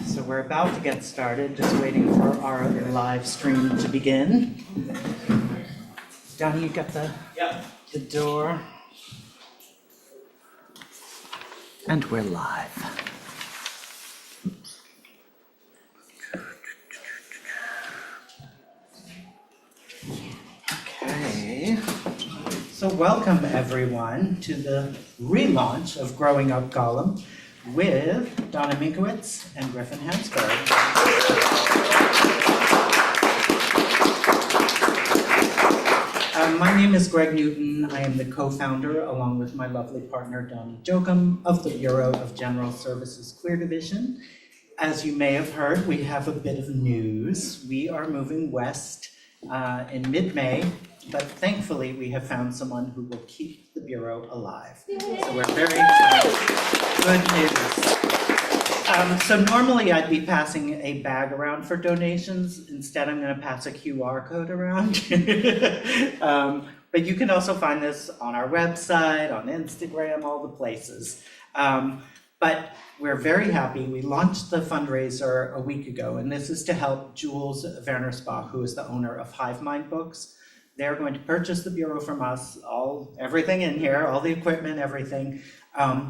So we're about to get started, just waiting for our live stream to begin. Donna, you got the door? And we're live. Okay. So welcome everyone to the relaunch of Growing Up Golem with Donna Minkowitz and Griffin Hansbury. My name is Greg Newton. I am the co-founder, along with my lovely partner, Donna Jokum, of the Bureau of General Services Queer Division. As you may have heard, we have a bit of news. We are moving west in mid-May, but thankfully we have found someone who will keep the Bureau alive. So we're very excited. Good news. So normally I'd be passing a bag around for donations. Instead, I'm going to pass a QR code around. But you can also find this on our website, on Instagram, all the places. But we're very happy. We launched the fundraiser a week ago, and this is to help Jules Vernersbach, who is the owner of Hive Mind Books. They're going to purchase the Bureau from us, everything in here, all the equipment, everything.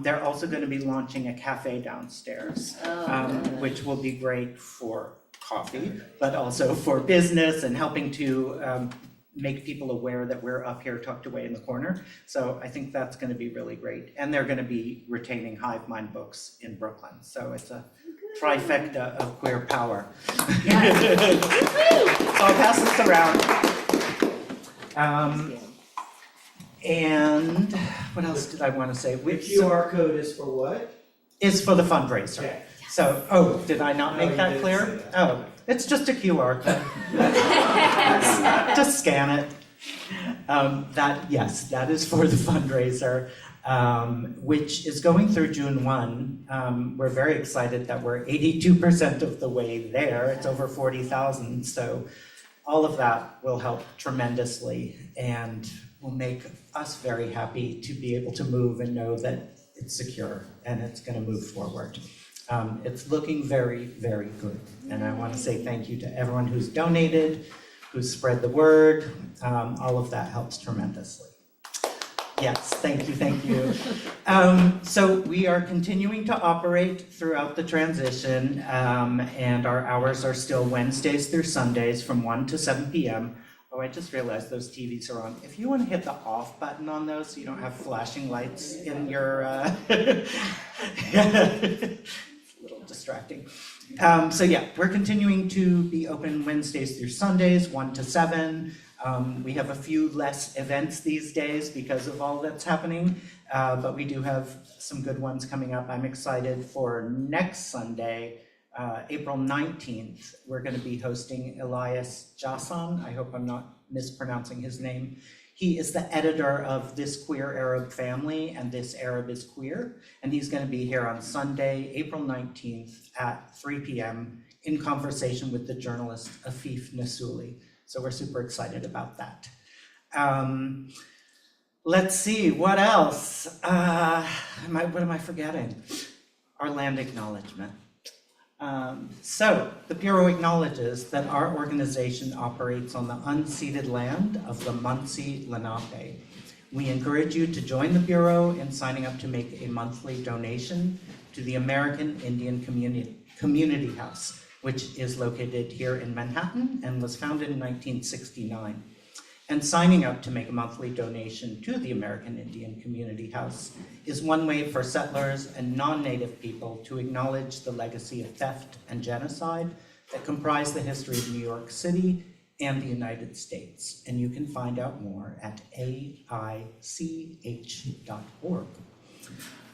They're also going to be launching a cafe downstairs, which will be great for coffee, but also for business and helping to make people aware that we're up here tucked away in the corner. So I think that's going to be really great. And they're going to be retaining Hive Mind Books in Brooklyn. So it's a trifecta of queer power. Yes. So I'll pass this around. And what else did I want to say? The QR code is for what? Is for the fundraiser. Okay. So, did I not make that clear? It's just a QR code. Just scan it. That is for the fundraiser, which is going through June 1. We're very excited that we're 82% of the way there. It's over 40,000. So all of that will help tremendously and will make us very happy to be able to move and know that it's secure and it's going to move forward. It's looking very, very good. And I want to say thank you to everyone who's donated, who's spread the word. All of that helps tremendously. Yes, thank you. So we are continuing to operate throughout the transition, and our hours are still Wednesdays through Sundays from 1 to 7 p.m. Oh, I just realized those TVs are on. If you want to hit the off button on those so you don't have flashing lights in your... It's a little distracting. So yeah, we're continuing to be open Wednesdays through Sundays, 1 to 7. We have a few less events these days because of all that's happening, but we do have some good ones coming up. I'm excited for next Sunday, April 19th. We're going to be hosting Elias Jassan. I hope I'm not mispronouncing his name. He is the editor of This Queer Arab Family and This Arab is Queer, and he's going to be here on Sunday, April 19th at 3 p.m. in conversation with the journalist Afif Nassouli. So we're super excited about that. Let's see, what else? What am I forgetting? Our land acknowledgement. So the Bureau acknowledges that our organization operates on the unceded land of the Munsee Lenape. We encourage you to join the Bureau in signing up to make a monthly donation to the American Indian Community House, which is located here in Manhattan and was founded in 1969. And signing up to make a monthly donation to the American Indian Community House is one way for settlers and non-native people to acknowledge the legacy of theft and genocide that comprise the history of New York City and the United States. And you can find out more at aich.org.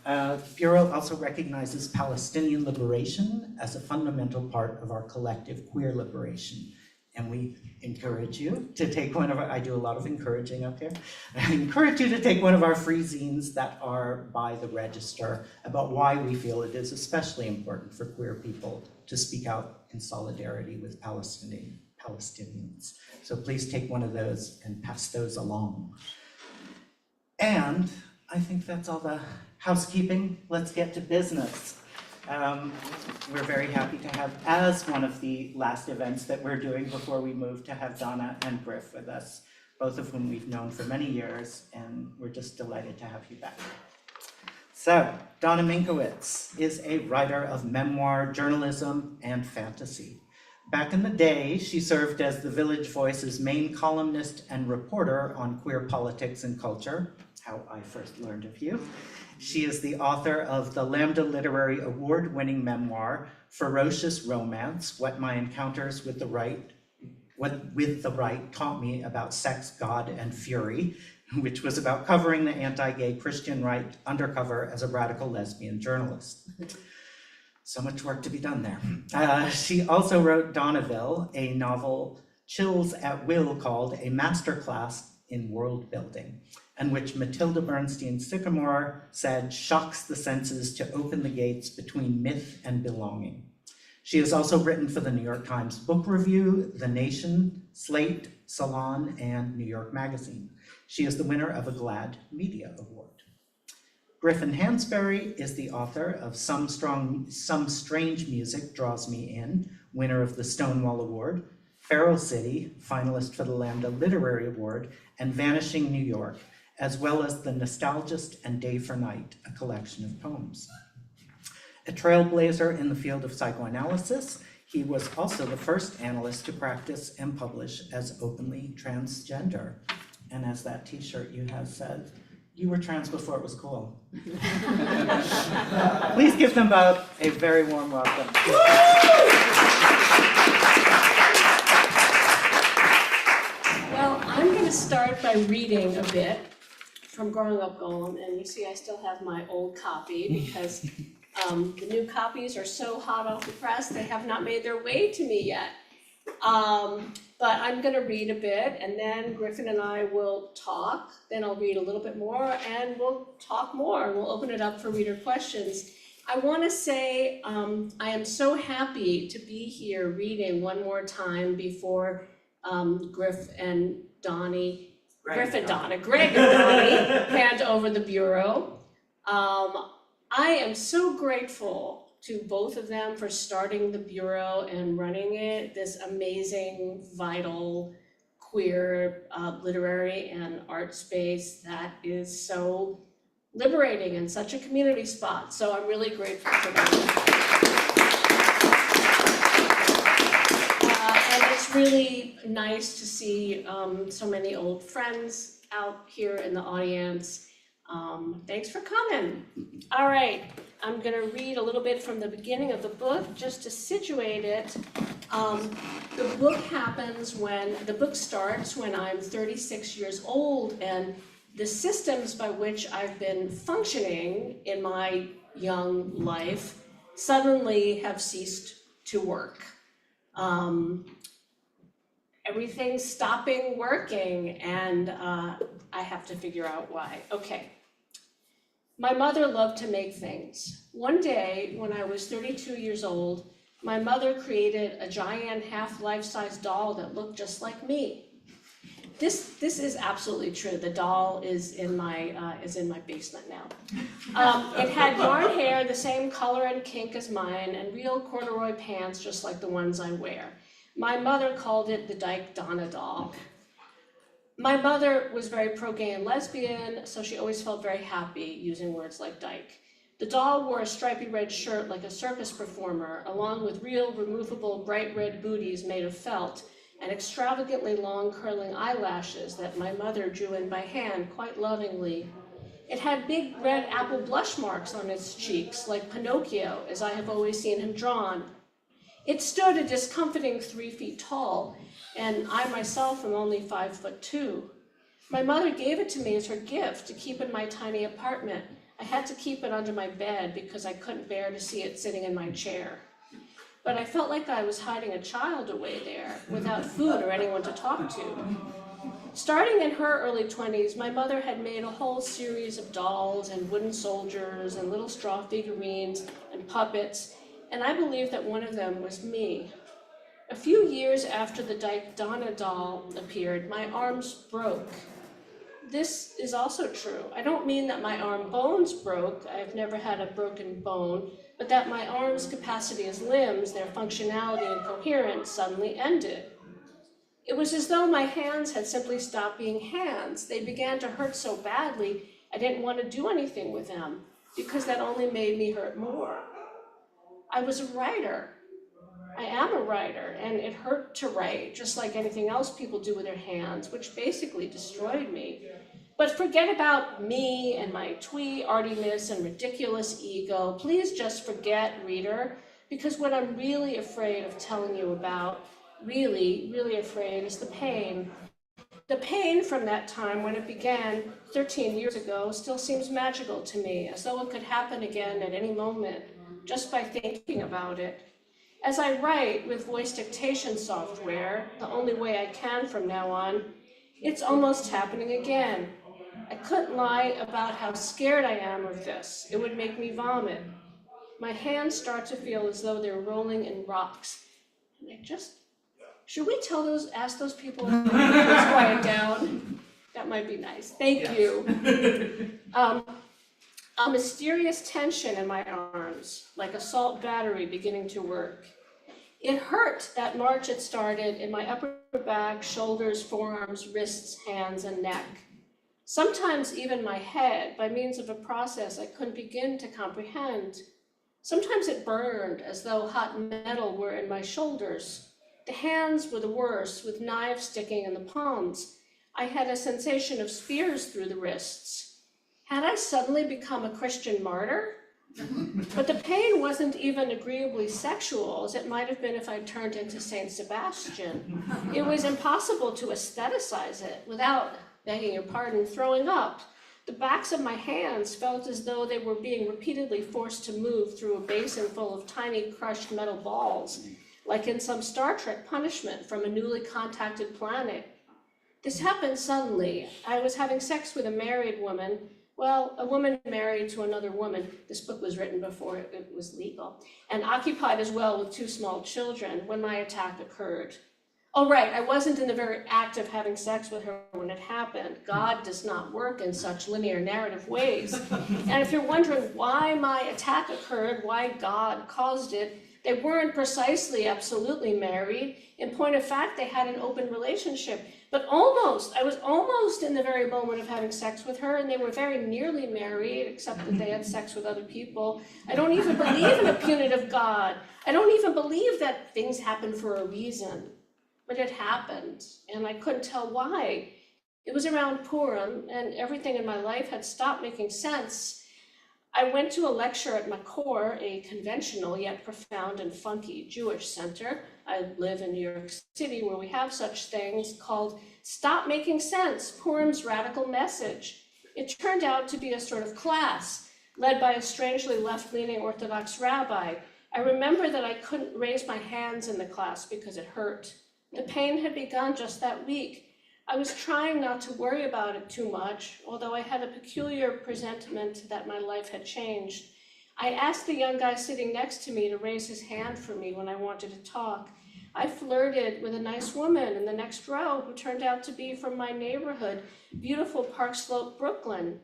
The Bureau also recognizes Palestinian liberation as a fundamental part of our collective queer liberation. And we encourage you to take one of our, I do a lot of encouraging up here. I encourage you to take one of our free zines that are by the register about why we feel it is especially important for queer people to speak out in solidarity with Palestinians. So please take one of those and pass those along. And I think that's all the housekeeping. Let's get to business. We're very happy to have, as one of the last events that we're doing before we move, to have Donna and Griff with us, both of whom we've known for many years, and we're just delighted to have you back. So, Donna Minkowitz is a writer of memoir, journalism, and fantasy. Back in the day, she served as the Village Voice's main columnist and reporter on queer politics and culture, how I first learned of you. She is the author of the Lambda Literary Award-winning memoir, Ferocious Romance, What My Encounters with the Right Taught Me About Sex, God, and Fury, which was about covering the anti-gay Christian right undercover as a radical lesbian journalist. So much work to be done there. She also wrote Donnaville, a novel chills at will called A Masterclass in World Building, and which Matilda Bernstein Sycamore said shocks the senses to open the gates between myth and belonging. She has also written for the New York Times Book Review, The Nation, Slate, Salon, and New York Magazine. She is the winner of a GLAAD Media Award. Griffin Hansbury is the author of Some Strange Music Draws Me In, winner of the Stonewall Award, Feral City, finalist for the Lambda Literary Award, and Vanishing New York, as well as The Nostalgist and Day for Night, a collection of poems. A trailblazer in the field of psychoanalysis, he was also the first analyst to practice and publish as openly transgender. And as that t-shirt you have said, you were trans before it was cool. Please give them both a very warm welcome. Well, I'm going to start by reading a bit from Growing Up Golem, and you see I still have my old copy because the new copies are so hot off the press, they have not made their way to me yet. But I'm going to read a bit, and then Griffin and I will talk, then I'll read a little bit more, and we'll talk more, and we'll open it up for reader questions. I want to say I am so happy to be here reading one more time before Greg and Donnie hand over the bureau. I am so grateful to both of them for starting the bureau and running it, this amazing, vital, queer literary and art space that is so liberating and such a community spot. So I'm really grateful for that. And it's really nice to see so many old friends out here in the audience. Thanks for coming. All right, I'm gonna read a little bit from the beginning of the book just to situate it. The book starts when I'm 36 years old, and the systems by which I've been functioning in my young life suddenly have ceased to work. Everything's stopping working, and I have to figure out why. Okay. My mother loved to make things. One day, when I was 32 years old, my mother created a giant half-life-size doll that looked just like me. This is absolutely true. The doll is in my basement now. It had yarn hair, the same color and kink as mine, and real corduroy pants just like the ones I wear. My mother called it the Dyke Donna doll. My mother was very pro-gay and lesbian, so she always felt very happy using words like dyke. The doll wore a stripy red shirt like a circus performer, along with real removable bright red booties made of felt and extravagantly long curling eyelashes that my mother drew in by hand quite lovingly. It had big red apple blush marks on its cheeks, like Pinocchio, as I have always seen him drawn. It stood a discomfiting 3 feet tall, and I myself am only 5'2". My mother gave it to me as her gift to keep in my tiny apartment. I had to keep it under my bed because I couldn't bear to see it sitting in my chair. But I felt like I was hiding a child away there without food or anyone to talk to. Starting in her early 20s, my mother had made a whole series of dolls and wooden soldiers and little straw figurines and puppets, and I believe that one of them was me. A few years after the Dyke Donna doll appeared, my arms broke. This is also true. I don't mean that my arm bones broke. I've never had a broken bone, but that my arms' capacity as limbs, their functionality and coherence, suddenly ended. It was as though my hands had simply stopped being hands. They began to hurt so badly, I didn't want to do anything with them, because that only made me hurt more. I was a writer. I am a writer, and it hurt to write, just like anything else people do with their hands, which basically destroyed me. But forget about me and my twee artiness and ridiculous ego. Please just forget, reader, because what I'm really afraid of telling you about, really, really afraid, is the pain. The pain from that time when it began 13 years ago still seems magical to me, as though it could happen again at any moment, just by thinking about it. As I write with voice dictation software, the only way I can from now on, it's almost happening again. I couldn't lie about how scared I am of this. It would make me vomit. My hands start to feel as though they're rolling in rocks. And should we ask those people to quiet down? That might be nice. Thank you. A mysterious tension in my arms, like a salt battery beginning to work. It hurt that March it started in my upper back, shoulders, forearms, wrists, hands, and neck. Sometimes even my head, by means of a process I couldn't begin to comprehend. Sometimes it burned as though hot metal were in my shoulders. The hands were the worst, with knives sticking in the palms. I had a sensation of spears through the wrists. Had I suddenly become a Christian martyr? But the pain wasn't even agreeably sexual, as it might have been if I turned into Saint Sebastian. It was impossible to aestheticize it without, begging your pardon, throwing up. The backs of my hands felt as though they were being repeatedly forced to move through a basin full of tiny crushed metal balls, like in some Star Trek punishment from a newly contacted planet. This happened suddenly. I was having sex with a married woman, well, a woman married to another woman. This book was written before it was legal, and occupied as well with 2 small children when my attack occurred. Oh, right, I wasn't in the very act of having sex with her when it happened. God does not work in such linear narrative ways. And if you're wondering why my attack occurred, why God caused it, they weren't precisely, absolutely married. In point of fact, they had an open relationship. But I was almost in the very moment of having sex with her, and they were very nearly married, except that they had sex with other people. I don't even believe in a punitive God. I don't even believe that things happen for a reason. But it happened, and I couldn't tell why. It was around Purim, and everything in my life had stopped making sense. I went to a lecture at Makor, a conventional yet profound and funky Jewish center. I live in New York City where we have such things, called Stop Making Sense, Purim's Radical Message. It turned out to be a sort of class led by a strangely left-leaning Orthodox rabbi. I remember that I couldn't raise my hands in the class because it hurt. The pain had begun just that week. I was trying not to worry about it too much, although I had a peculiar presentiment that my life had changed. I asked the young guy sitting next to me to raise his hand for me when I wanted to talk. I flirted with a nice woman in the next row who turned out to be from my neighborhood, beautiful Park Slope, Brooklyn.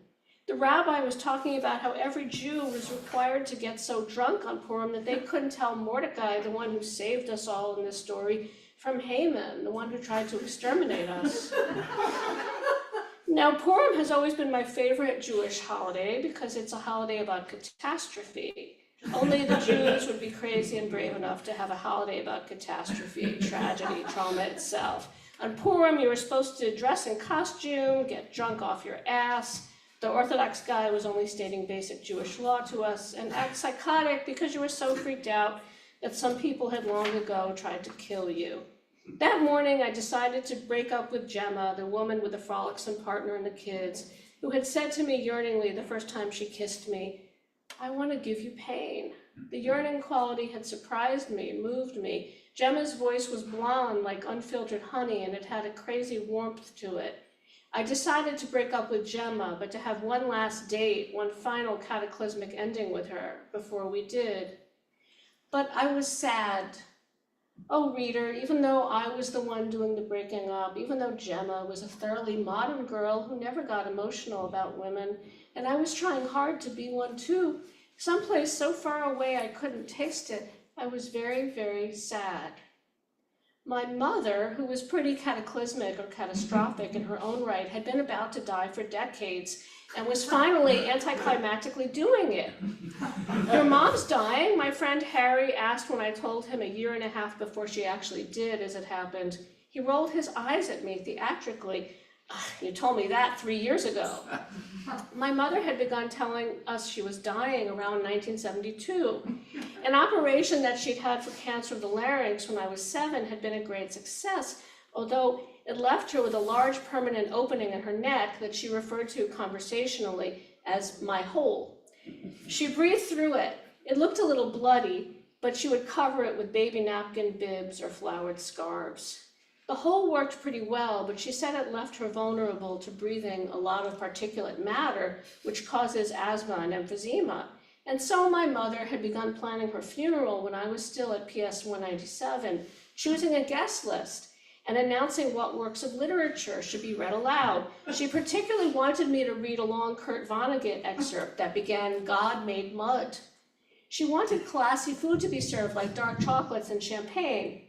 The rabbi was talking about how every Jew was required to get so drunk on Purim that they couldn't tell Mordecai, the one who saved us all in this story, from Haman, the one who tried to exterminate us. Now, Purim has always been my favorite Jewish holiday because it's a holiday about catastrophe. Only the Jews would be crazy and brave enough to have a holiday about catastrophe, tragedy, trauma itself. On Purim, you were supposed to dress in costume, get drunk off your ass. The Orthodox guy was only stating basic Jewish law to us, and act psychotic because you were so freaked out that some people had long ago tried to kill you. That morning, I decided to break up with Gemma, the woman with the frolicsome partner and the kids, who had said to me yearningly the first time she kissed me, "I want to give you pain." The yearning quality had surprised me, moved me. Gemma's voice was blonde like unfiltered honey, and it had a crazy warmth to it. I decided to break up with Gemma, but to have one last date, one final cataclysmic ending with her before we did. But I was sad. Oh, reader, even though I was the one doing the breaking up, even though Gemma was a thoroughly modern girl who never got emotional about women, and I was trying hard to be one too, someplace so far away I couldn't taste it. I was very, very sad. My mother, who was pretty cataclysmic or catastrophic in her own right, had been about to die for decades and was finally anticlimactically doing it. Your mom's dying, my friend Harry asked when I told him a year and a half before she actually did, as it happened. He rolled his eyes at me theatrically. You told me that 3 years ago. My mother had begun telling us she was dying around 1972. An operation that she'd had for cancer of the larynx when I was 7 had been a great success, although it left her with a large permanent opening in her neck that she referred to conversationally as my hole. She breathed through it. It looked a little bloody, but she would cover it with baby napkin bibs or flowered scarves. The hole worked pretty well, but she said it left her vulnerable to breathing a lot of particulate matter, which causes asthma and emphysema. And so my mother had begun planning her funeral when I was still at PS 197, choosing a guest list and announcing what works of literature should be read aloud. She particularly wanted me to read a long Kurt Vonnegut excerpt that began, "God made mud." She wanted classy food to be served, like dark chocolates and champagne.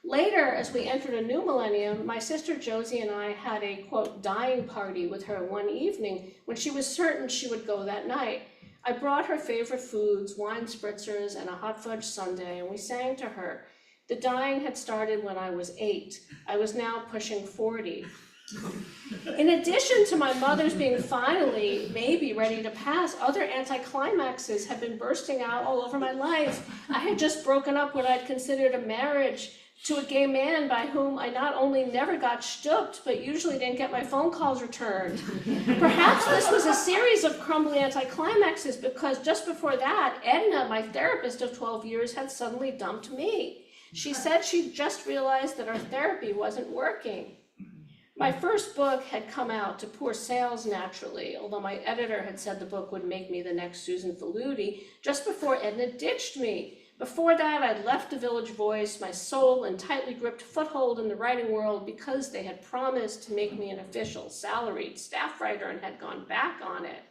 Later, as we entered a new millennium, my sister Josie and I had a, quote, dying party with her one evening when she was certain she would go that night. I brought her favorite foods, wine spritzers, and a hot fudge sundae, and we sang to her. The dying had started when I was 8. I was now pushing 40. In addition to my mother's being finally, maybe ready to pass, other anticlimaxes had been bursting out all over my life. I had just broken up what I'd considered a marriage to a gay man by whom I not only never got stooped, but usually didn't get my phone calls returned. Perhaps this was a series of crumbly anticlimaxes because just before that, Edna, my therapist of 12 years, had suddenly dumped me. She said she'd just realized that our therapy wasn't working. My first book had come out to poor sales naturally, although my editor had said the book would make me the next Susan Faludi, just before Edna ditched me. Before that, I'd left the Village Voice, my sole and tightly gripped foothold in the writing world, because they had promised to make me an official, salaried staff writer and had gone back on it.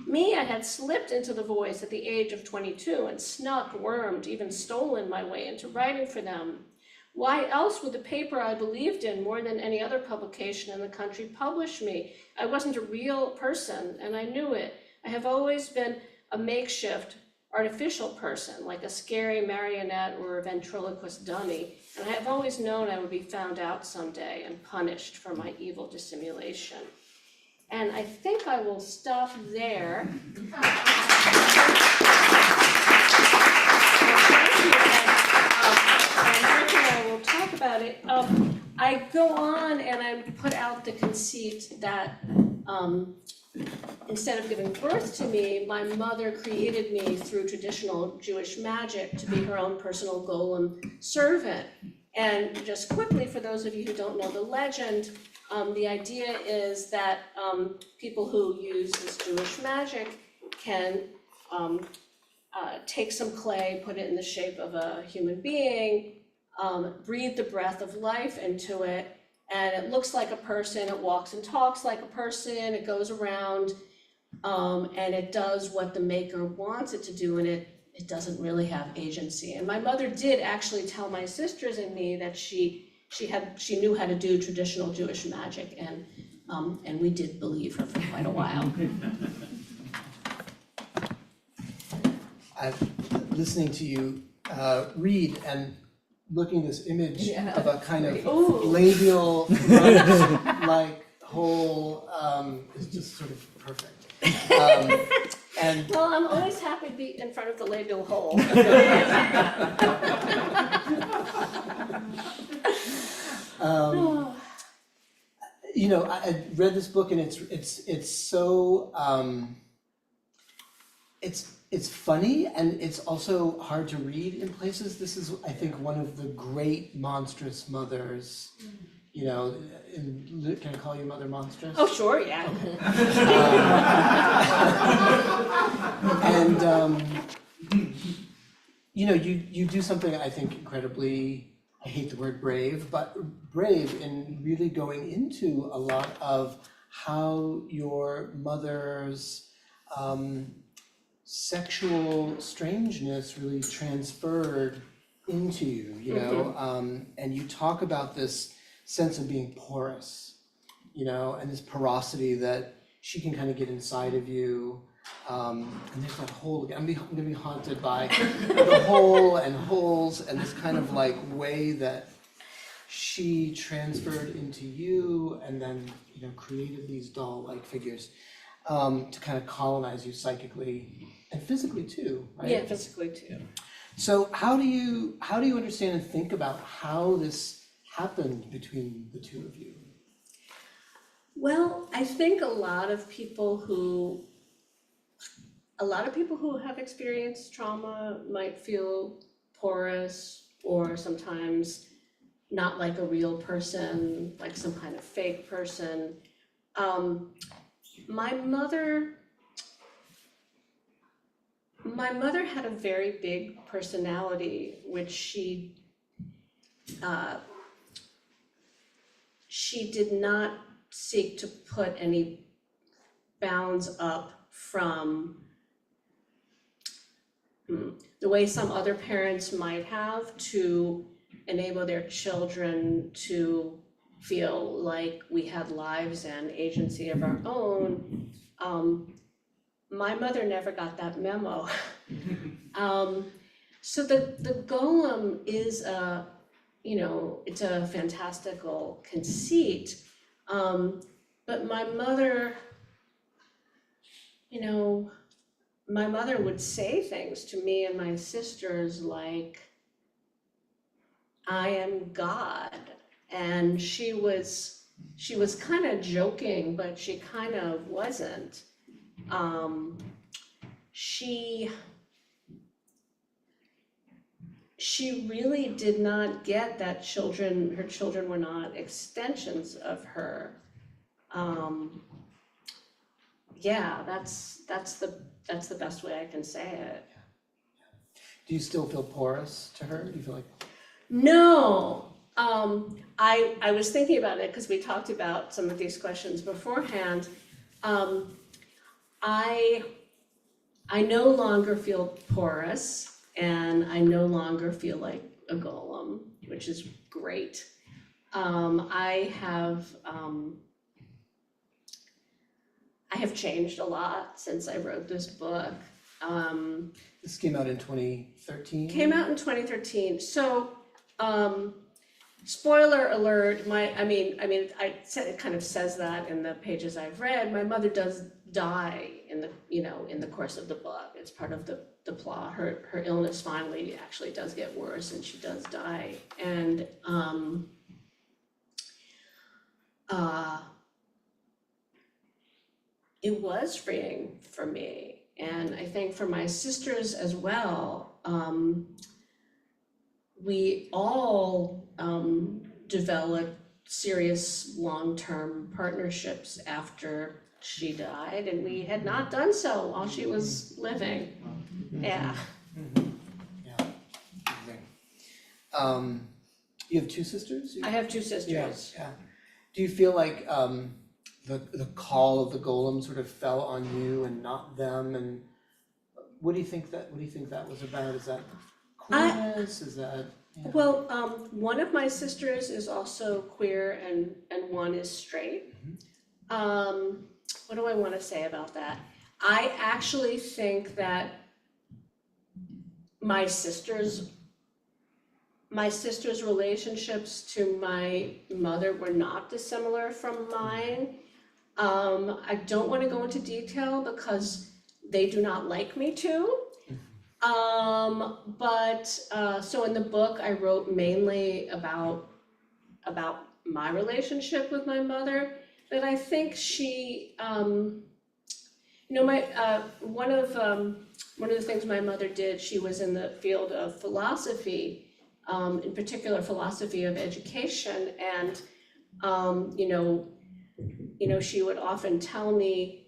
Me, I had slipped into the Voice at the age of 22 and snuck, wormed, even stolen my way into writing for them. Why else would the paper I believed in more than any other publication in the country publish me? I wasn't a real person, and I knew it. I have always been a makeshift, artificial person, like a scary marionette or a ventriloquist dummy, and I have always known I would be found out someday and punished for my evil dissimulation. And I think I will stop there. I will talk about it. I go on and I put out the conceit that instead of giving birth to me, my mother created me through traditional Jewish magic to be her own personal golem servant. And just quickly, for those of you who don't know the legend, the idea is that people who use this Jewish magic can take some clay, put it in the shape of a human being, breathe the breath of life into it, and it looks like a person, it walks and talks like a person, it goes around, and it does what the maker wants it to do, and it doesn't really have agency. And my mother did actually tell my sisters and me that she knew how to do traditional Jewish magic, and we did believe her for quite a while. Listening to you read and looking at this image of a kind of Ooh. labial like hole is just sort of perfect. And Well, I'm always happy to be in front of the labial hole. you know, I read this book and it's so it's funny and it's also hard to read in places. This is, I think, one of the great monstrous mothers. You know, can I call you Mother Monstrous? Oh, sure, yeah. You know, you do something I think incredibly, I hate the word brave, but brave in really going into a lot of how your mother's sexual strangeness really transferred into you, you know, and you talk about this sense of being porous, you know, and this porosity that she can kind of get inside of you. And there's that hole again. I'm gonna be haunted by the hole and holes and this kind of like way that she transferred into you and then, you know, created these doll-like figures to kind of colonize you psychically and physically too, right? Yeah, physically too. So how do you understand and think about how this happened between the two of you? Well, I think a lot of people who have experienced trauma might feel porous or sometimes not like a real person, like some kind of fake person. My mother had a very big personality, which she did not seek to put any bounds up from the way some other parents might have to enable their children to feel like we had lives and agency of our own. My mother never got that memo. So the golem is it's a fantastical conceit. But my mother would say things to me and my sisters like, I am God. And she was kind of joking, but she kind of wasn't. She really did not get that her children were not extensions of her. Yeah, that's the best way I can say it. Do you still feel porous to her? Do you feel like? No, I was thinking about it because we talked about some of these questions beforehand. I no longer feel porous, and I no longer feel like a golem, which is great. I have changed a lot since I wrote this book. This came out in 2013? Came out in 2013. So, spoiler alert, it kind of says that in the pages I've read. My mother does die in the course of the book. It's part of the plot. Her illness finally actually does get worse and she does die. And it was freeing for me, and I think for my sisters as well. We all developed serious long-term partnerships after she died, and we had not done so while she was living. Yeah. Yeah. Amazing. You have two sisters? I have two sisters. Yeah. Do you feel like the call of the golem sort of fell on you and not them? And what do you think that was about? Is that queerness? Is that? Yeah. Well, one of my sisters is also queer and one is straight. What do I want to say about that? I actually think that my sisters' relationships to my mother were not dissimilar from mine. I don't want to go into detail because they do not like me to. So in the book I wrote mainly about my relationship with my mother, but I think she, one of the things my mother did, she was in the field of philosophy, in particular philosophy of education, and she would often tell me,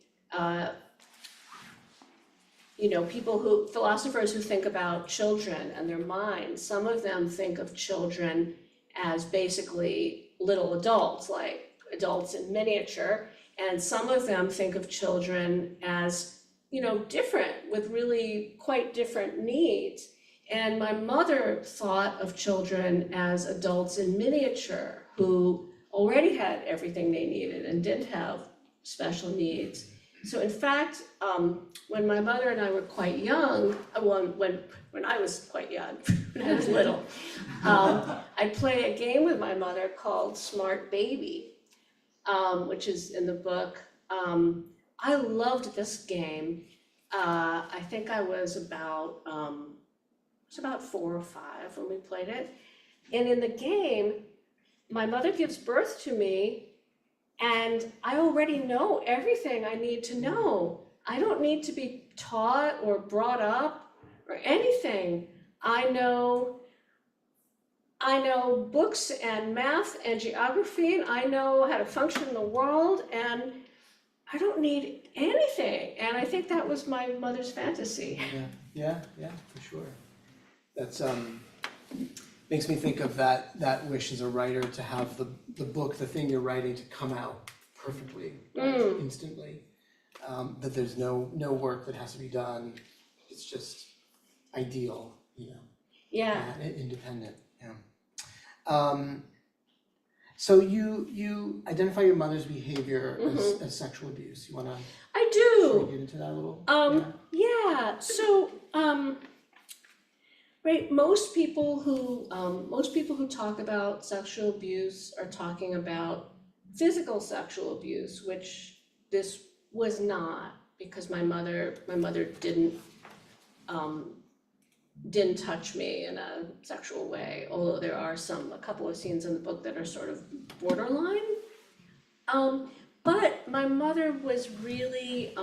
philosophers who think about children and their minds, some of them think of children as basically little adults, like adults in miniature, and some of them think of children as different, with really quite different needs. And my mother thought of children as adults in miniature who already had everything they needed and didn't have special needs. So in fact, when my mother and I were quite young, when I was quite young, when I was little, I'd play a game with my mother called Smart Baby, which is in the book. I loved this game. I think I was about 4 or 5 when we played it. And in the game, my mother gives birth to me, and I already know everything I need to know. I don't need to be taught or brought up or anything. I know books and math and geography, and I know how to function in the world, and I don't need anything. And I think that was my mother's fantasy. Yeah, for sure. That's makes me think of that wish as a writer, to have the book, the thing you're writing, to come out perfectly, instantly. That there's no work that has to be done. It's just ideal, Yeah. Independent. Yeah. So you identify your mother's behavior as sexual abuse. You wanna I sort do. of get into that a little? Yeah. So, right, most people who talk about sexual abuse are talking about physical sexual abuse, which this was not, because my mother didn't touch me in a sexual way, although there are a couple of scenes in the book that are sort of borderline. But my mother was really,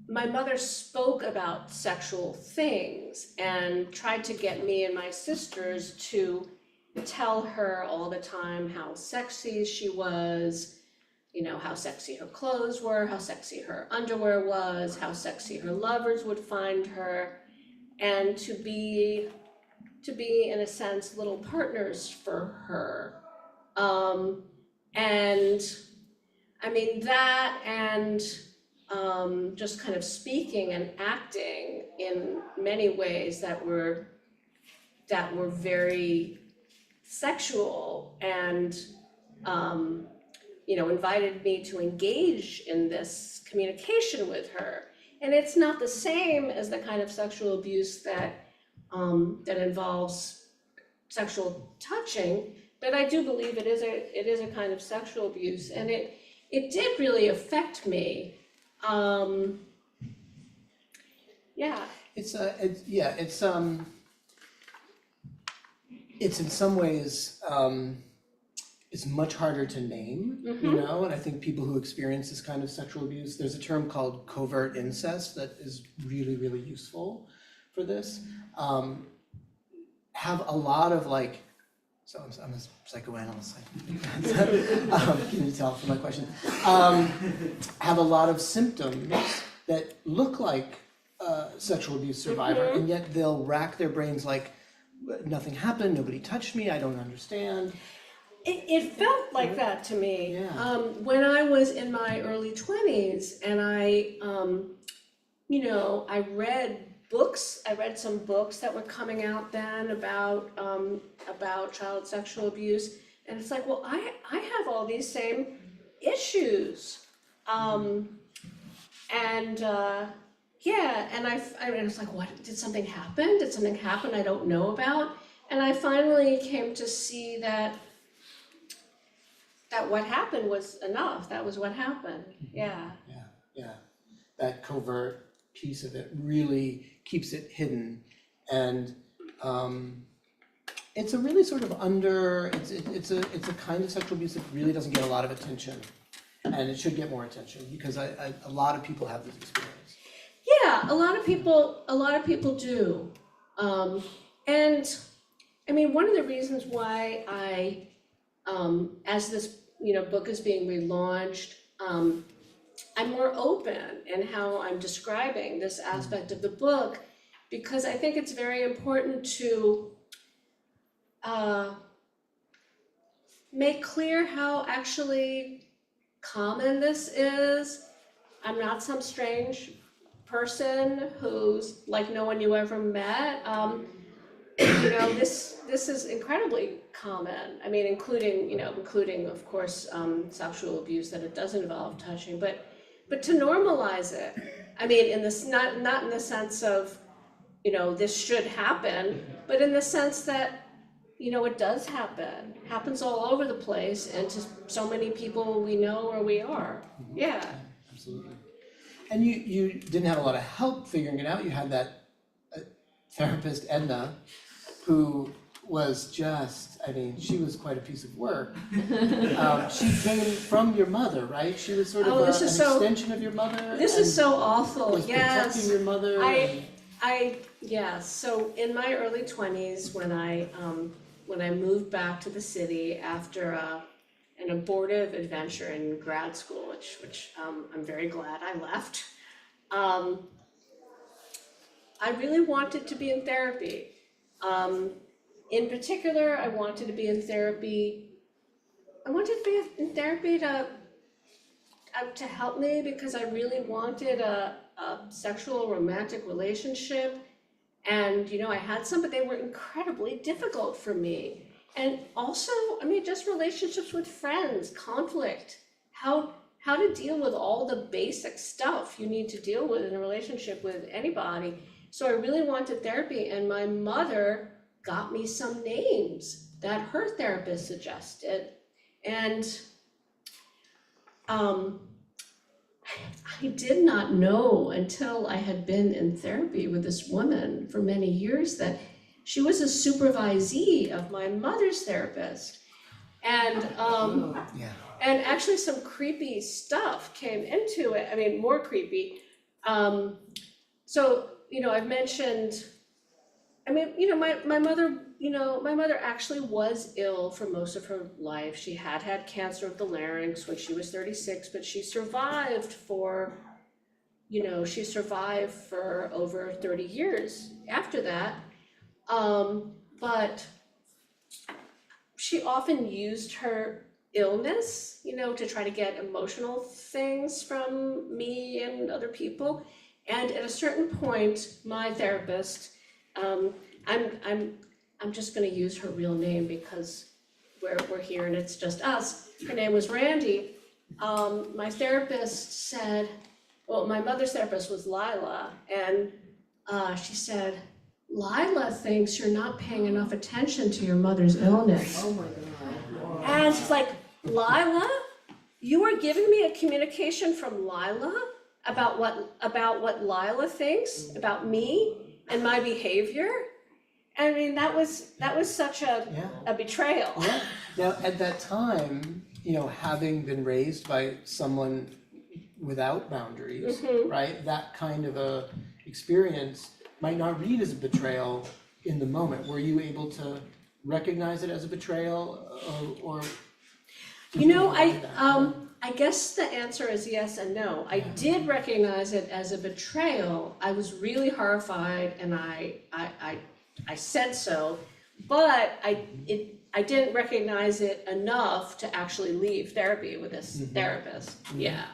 my mother spoke about sexual things and tried to get me and my sisters to tell her all the time how sexy she was, how sexy her clothes were, how sexy her underwear was, how sexy her lovers would find her, and to be in a sense little partners for her. And I mean that, and just kind of speaking and acting in many ways that were very sexual, and invited me to engage in this communication with her. And it's not the same as the kind of sexual abuse that involves sexual touching, but I do believe it is a kind of sexual abuse, and it did really affect me. It's in some ways, it's much harder to name, and I think people who experience this kind of sexual abuse, there's a term called covert incest that is really, really useful for this. Have a lot of so I'm a psychoanalyst, can you tell from my question? Have a lot of symptoms that look like sexual abuse survivor, and yet they'll rack their brains like, nothing happened, nobody touched me, I don't understand. It felt like that to me. Yeah. When I was in my early 20s, and I read some books that were coming out then about child sexual abuse, and it's like, well, I have all these same issues, and I was like, what, did something happen? Did something happen I don't know about? And I finally came to see that what happened was enough. That was what happened. Yeah. That covert piece of it really keeps it hidden, and it's a really sort of it's a kind of sexual abuse that really doesn't get a lot of attention, and it should get more attention, because a lot of people have this experience. Yeah, a lot of people do, and I mean, one of the reasons why I, as this book is being relaunched, I'm more open in how I'm describing this aspect of the book, because I think it's very important to make clear how actually common this is. I'm not some strange person who's like no one you ever met. You know, this is incredibly common. I mean, including of course sexual abuse that it does involve touching, but to normalize it. I mean, in this not in the sense of, you know, this should happen, but in the sense that, you know, it does happen. Happens all over the place and to so many people we know or we are. Yeah. Absolutely. And you didn't have a lot of help figuring it out. You had that therapist, Edna, who was just, I mean, she was quite a piece of work. She came from your mother, right? She was sort of an extension of your mother. This is so awful. Was protecting your mother. Yes. So in my early 20s, when I moved back to the city after an abortive adventure in grad school, which I'm very glad I left, I really wanted to be in therapy. In particular, I wanted to be in therapy. I wanted to be in therapy to help me because I really wanted a sexual romantic relationship. And, you know, I had some, but they were incredibly difficult for me. And also, I mean, just relationships with friends, conflict, how to deal with all the basic stuff you need to deal with in a relationship with anybody. So I really wanted therapy, and my mother got me some names that her therapist suggested. And I did not know until I had been in therapy with this woman for many years that she was a supervisee of my mother's therapist. And and actually some creepy stuff came into it. I mean, more creepy. So, you know, I've mentioned, I mean, you know, my mother actually was ill for most of her life. She had cancer of the larynx when she was 36, but she survived for over 30 years after that. But she often used her illness, you know, to try to get emotional things from me and other people. And at a certain point, my therapist, I'm just going to use her real name because we're here and it's just us. Her name was Randy. My therapist said, well, my mother's therapist was Lila, and she said, Lila thinks you're not paying enough attention to your mother's illness. Oh my God. And she's like, Lila, you are giving me a communication from Lila about what Lila thinks about me and my behavior? I mean, that was such a betrayal. Yeah. Now, at that time, you know, having been raised by someone without boundaries, right? That kind of a experience might not read as a betrayal in the moment. Were you able to recognize it as a betrayal, or you know, I guess the answer is yes and no. I did recognize it as a betrayal. I was really horrified, and I said so, but I didn't recognize it enough to actually leave therapy with this therapist. Yeah.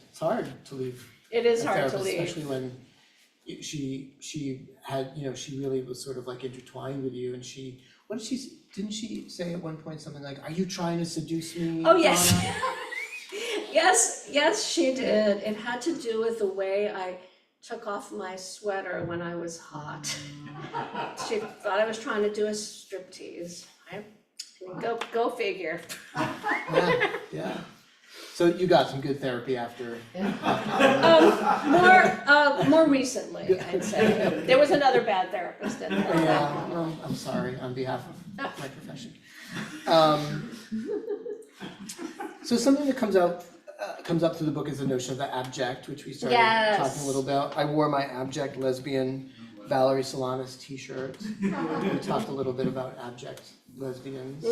It's hard to leave. It is a hard to therapist, leave. especially when she had, you know, she really was sort of like intertwined with you, and didn't she say at one point something like, "Are you trying to seduce me?" Oh yes. Donna?" Yes, she did. It had to do with the way I took off my sweater when I was hot. She thought I was trying to do a striptease. Go figure. Yeah. So you got some good therapy after. More recently, I'd say. There was another bad therapist in there. Yeah, well, I'm sorry on behalf of my profession. So something that comes up through the book is the notion of the abject, which we started talking a little about. I wore my abject lesbian Valerie Solanas t-shirt. We talked a little bit about abject lesbians.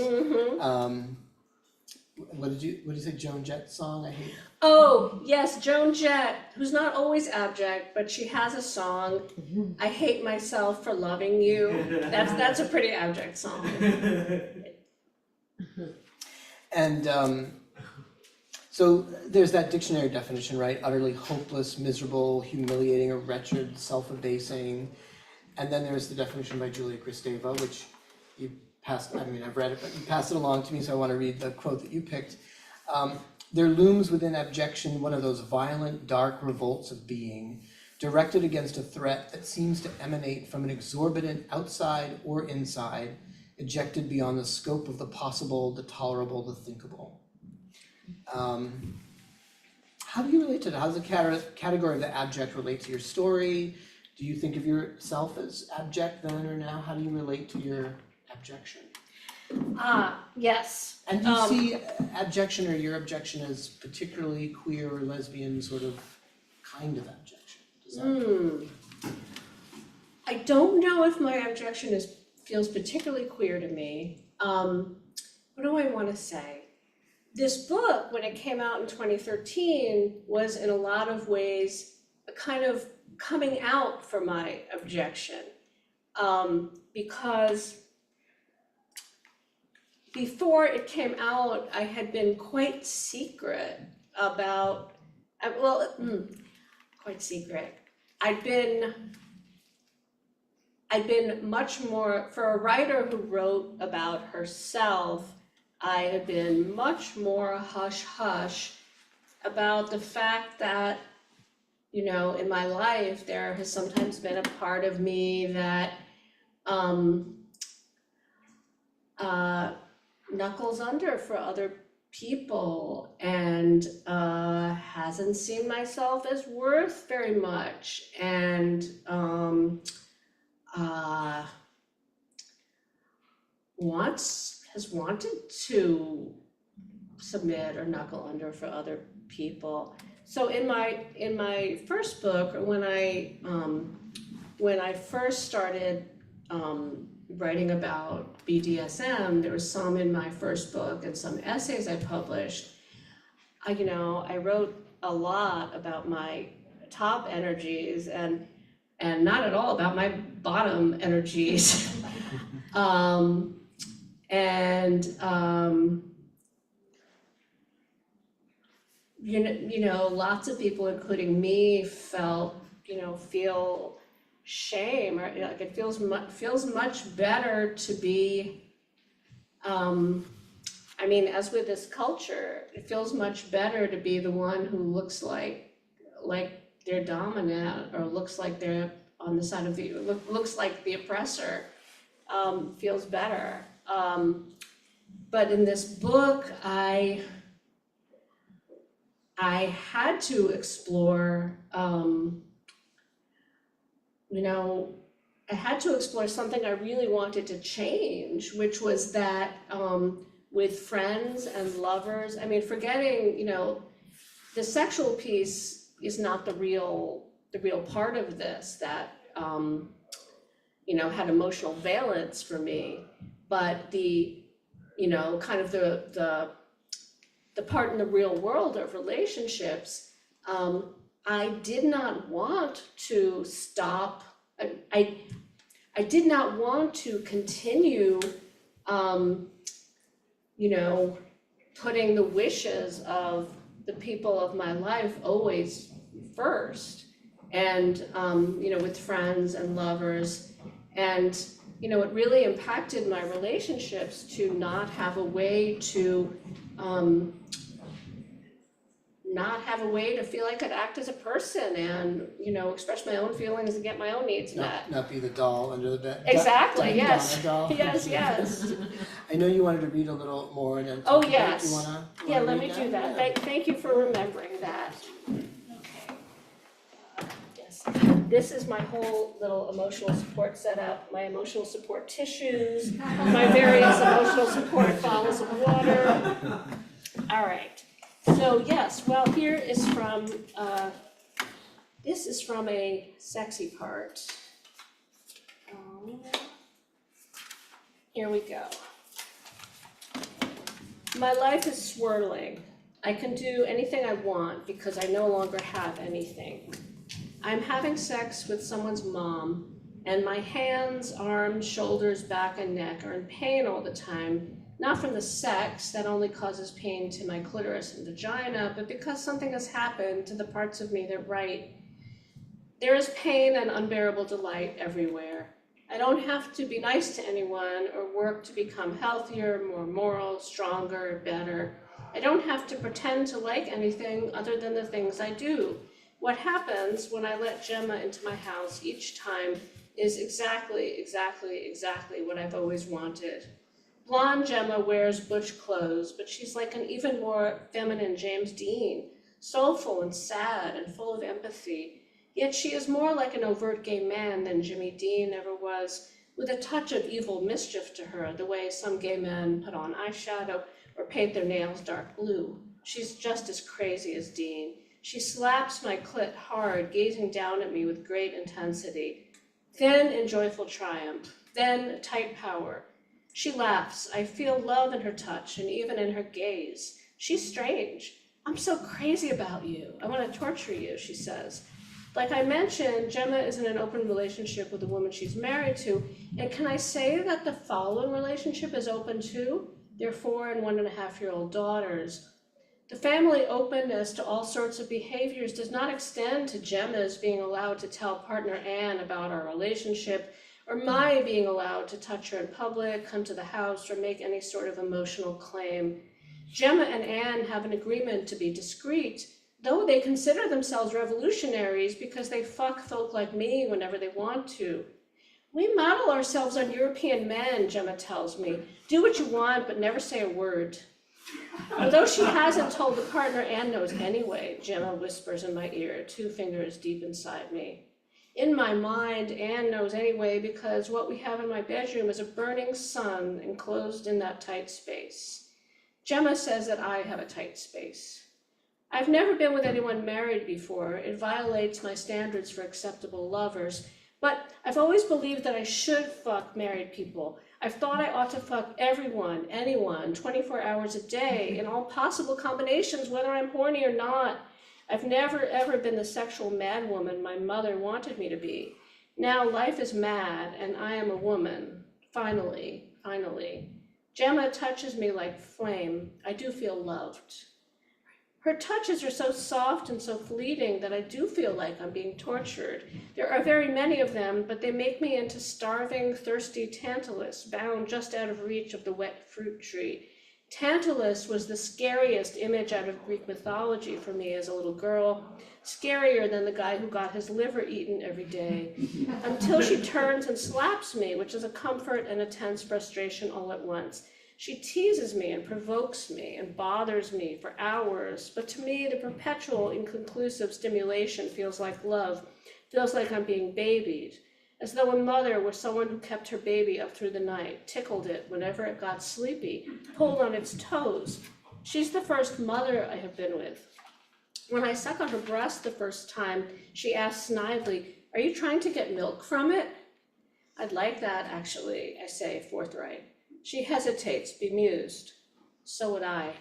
What did you say, Joan Jett's song? I hate. Oh, yes, Joan Jett, who's not always abject, but she has a song, I Hate Myself for Loving You. That's a pretty abject song. And so there's that dictionary definition, right? Utterly hopeless, miserable, humiliating, or wretched, self-abasing. And then there's the definition by Julia Kristeva, which you passed, I mean, I've read it, but you passed it along to me, so I want to read the quote that you picked. There looms within abjection one of those violent, dark revolts of being, directed against a threat that seems to emanate from an exorbitant outside or inside, ejected beyond the scope of the possible, the tolerable, the thinkable. How do you relate to that? How does the category of the abject relate to your story? Do you think of yourself as abject then or now? How do you relate to your abjection? Yes. And do you see abjection or your abjection as particularly queer or lesbian sort of kind of abjection? Does that... I don't know if my abjection feels particularly queer to me. What do I want to say? This book, when it came out in 2013, was in a lot of ways a kind of coming out for my objection, because before it came out, I had been quite secret about, quite secret. I'd been much more, for a writer who wrote about herself, I had been much more hush-hush about the fact that, you know, in my life, there has sometimes been a part of me that knuckles under for other people and hasn't seen myself as worth very much, and has wanted to submit or knuckle under for other people. So in my first book, when I first started writing about BDSM, there was some in my first book and some essays I published. I wrote a lot about my top energies and not at all about my bottom energies. Lots of people, including me, feel shame, or like it feels much better to be. As with this culture, it feels much better to be the one who looks like they're dominant, or looks like they're on the side of looks like the oppressor. Feels better. But in this book, I had to explore, I had to explore something I really wanted to change, which was that with friends and lovers, forgetting, the sexual piece is not the real part of this that, had emotional valence for me, but the, kind of the part in the real world of relationships, I did not want to stop. I did not want to continue, putting the wishes of the people of my life always first, and with friends and lovers, and it really impacted my relationships to not have a way to feel I could act as a person and, express my own feelings and get my own needs met. Not be the doll under the bed. Exactly, yes. Donna doll. Yes. I know you wanted to read a little more and then. Oh, yes. Do you wanna Let me read do that. Yeah. Thank you for remembering that. Okay. Yes. This is my whole little emotional support setup, my emotional support tissues, my various emotional support bottles of water. All right. So yes, well, here is from, this is from a sexy part. Here we go. My life is swirling. I can do anything I want because I no longer have anything. I'm having sex with someone's mom, and my hands, arms, shoulders, back, and neck are in pain all the time not from the sex that only causes pain to my clitoris and vagina, but because something has happened to the parts of me that write. There is pain and unbearable delight everywhere. I don't have to be nice to anyone or work to become healthier, more moral, stronger, better. I don't have to pretend to like anything other than the things I do. What happens when I let Gemma into my house each time is exactly what I've always wanted. Blonde Gemma wears butch clothes, but she's like an even more feminine James Dean, soulful and sad and full of empathy. Yet she is more like an overt gay man than Jimmy Dean ever was, with a touch of evil mischief to her, the way some gay men put on eyeshadow or paint their nails dark blue. She's just as crazy as Dean. She slaps my clit hard, gazing down at me with great intensity. Then in joyful triumph, then tight power. She laughs. I feel love in her touch and even in her gaze. She's strange. I'm so crazy about you. I want to torture you, she says. Like I mentioned, Gemma is in an open relationship with the woman she's married to, and can I say that the following relationship is open too? Their 4 and 1.5-year-old daughters. The family openness to all sorts of behaviors does not extend to Gemma's being allowed to tell partner Anne about our relationship, or my being allowed to touch her in public, come to the house, or make any sort of emotional claim. Gemma and Anne have an agreement to be discreet, though they consider themselves revolutionaries because they fuck folk like me whenever they want to. We model ourselves on European men, Gemma tells me. Do what you want, but never say a word. Although she hasn't told the partner Anne knows anyway, Gemma whispers in my ear, 2 fingers deep inside me. In my mind, Anne knows anyway because what we have in my bedroom is a burning sun enclosed in that tight space. Gemma says that I have a tight space. I've never been with anyone married before. It violates my standards for acceptable lovers, but I've always believed that I should fuck married people. I've thought I ought to fuck everyone, anyone, 24 hours a day, in all possible combinations, whether I'm horny or not. I've never ever been the sexual madwoman my mother wanted me to be. Now life is mad, and I am a woman. Finally. Gemma touches me like flame. I do feel loved. Her touches are so soft and so fleeting that I do feel like I'm being tortured. There are very many of them, but they make me into starving, thirsty Tantalus, bound just out of reach of the wet fruit tree. Tantalus was the scariest image out of Greek mythology for me as a little girl, scarier than the guy who got his liver eaten every day, until she turns and slaps me, which is a comfort and a tense frustration all at once. She teases me and provokes me and bothers me for hours, but to me the perpetual, inconclusive stimulation feels like love, feels like I'm being babied, as though a mother were someone who kept her baby up through the night, tickled it whenever it got sleepy, pulled on its toes. She's the first mother I have been with. When I suck on her breast the first time, she asks snidely, "Are you trying to get milk from it?" "I'd like that, actually," I say, forthright. She hesitates, bemused. So would I.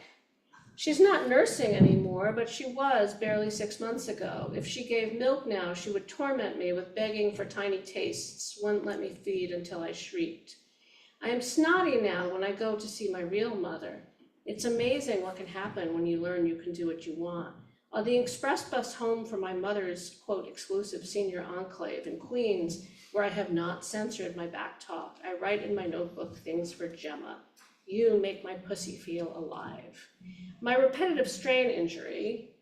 She's not nursing anymore, but she was barely 6 months ago. If she gave milk now, she would torment me with begging for tiny tastes, wouldn't let me feed until I shrieked. I am snotty now when I go to see my real mother. It's amazing what can happen when you learn you can do what you want. On the express bus home from my mother's, quote, exclusive senior enclave in Queens, where I have not censored my back talk, I write in my notebook things for Gemma. You make my pussy feel alive. My repetitive strain injury,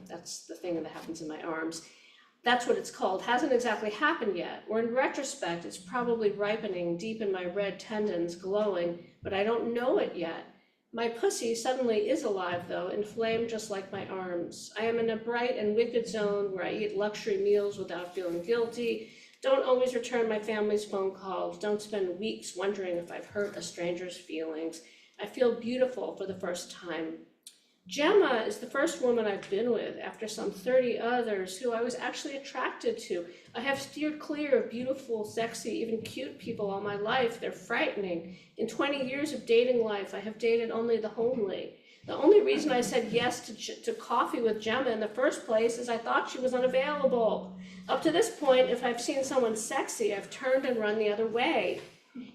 that's the thing that happens in my arms, that's what it's called, hasn't exactly happened yet, or in retrospect, it's probably ripening deep in my red tendons, glowing, but I don't know it yet. My pussy suddenly is alive, though, inflamed just like my arms. I am in a bright and wicked zone where I eat luxury meals without feeling guilty, don't always return my family's phone calls, don't spend weeks wondering if I've hurt a stranger's feelings. I feel beautiful for the first time. Gemma is the first woman I've been with after some 30 others who I was actually attracted to. I have steered clear of beautiful, sexy, even cute people all my life. They're frightening. In 20 years of dating life, I have dated only the homely. The only reason I said yes to coffee with Gemma in the first place is I thought she was unavailable. Up to this point, if I've seen someone sexy, I've turned and run the other way.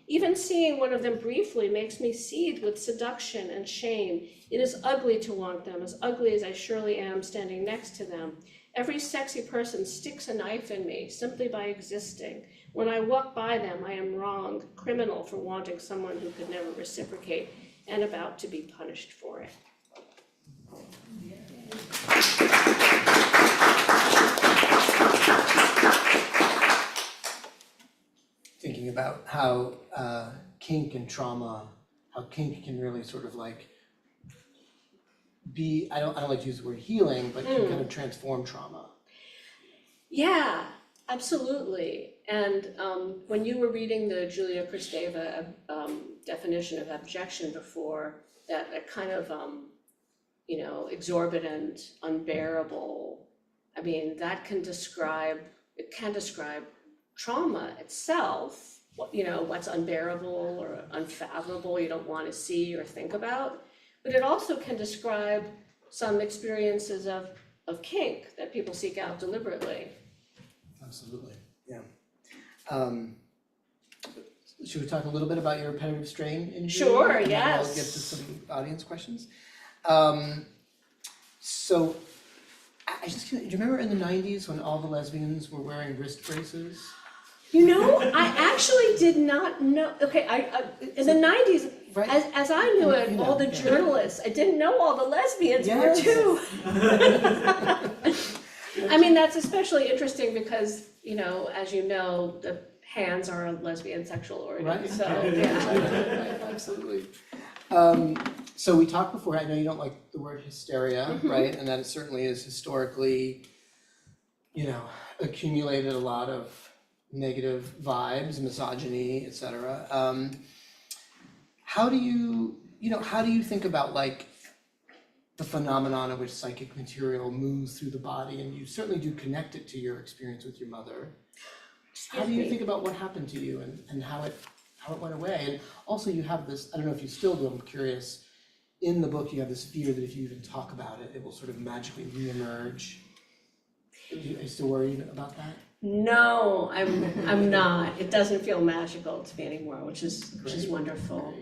Even seeing one of them briefly makes me seethe with seduction and shame. It is ugly to want them, as ugly as I surely am standing next to them. Every sexy person sticks a knife in me simply by existing. When I walk by them, I am wrong, criminal for wanting someone who could never reciprocate, and about to be punished for it. Thinking about how kink and trauma, how kink can really sort of like be, I don't like to use the word healing, but can kind of transform trauma. Yeah, absolutely. And when you were reading the Julia Kristeva definition of abjection before, that kind of exorbitant, unbearable, I mean, it can describe trauma itself, what's unbearable or unfathomable you don't want to see or think about, but it also can describe some experiences of kink that people seek out deliberately. Absolutely, yeah. Should we talk a little bit about your repetitive strain injury? Sure, and yes. then we'll get to some audience questions. So, do you remember in the 90s when all the lesbians were wearing wrist braces? I actually did not know. Okay, in the 90s, Right. as I knew it, all the journalists, I didn't know all the lesbians were too. I mean, that's especially interesting because, as you know, the hands are a lesbian sexual organ, Right. so, yeah. Right, absolutely. So we talked before, I know you don't like the word hysteria, right? And that it certainly is historically, accumulated a lot of negative vibes, misogyny, et cetera. How do you think about like the phenomenon of which psychic material moves through the body, and you certainly do connect it to your experience with your mother. How do you think about what happened to you and how it went away? And also you have this, I don't know if you still do, I'm curious, in the book you have this fear that if you even talk about it, it will sort of magically reemerge. Are you still worried about that? No, I'm not. It doesn't feel magical to me anymore, which is wonderful.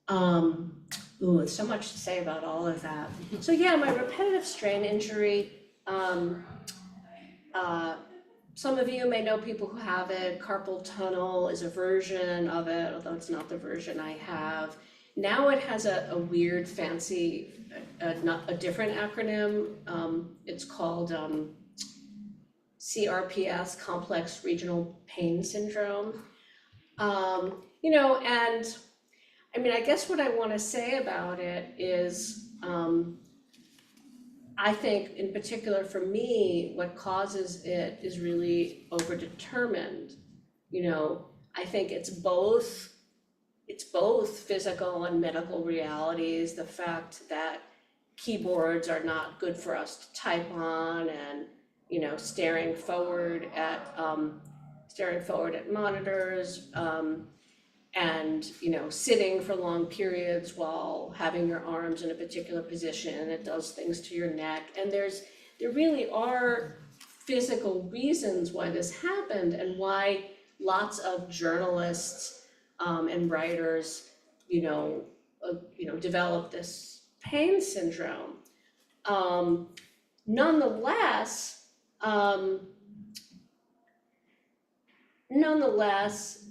There's so much to say about all of that. So yeah, my repetitive strain injury, some of you may know people who have it. Carpal tunnel is a version of it, although it's not the version I have. Now it has a weird, fancy, a different acronym. It's called CRPS, Complex Regional Pain Syndrome. And I mean, I guess what I want to say about it is, I think in particular for me, what causes it is really overdetermined. I think it's both physical and medical realities, the fact that keyboards are not good for us to type on, and staring forward at monitors, and sitting for long periods while having your arms in a particular position. It does things to your neck, and there really are physical reasons why this happened, and why lots of journalists and writers develop this pain syndrome. Nonetheless,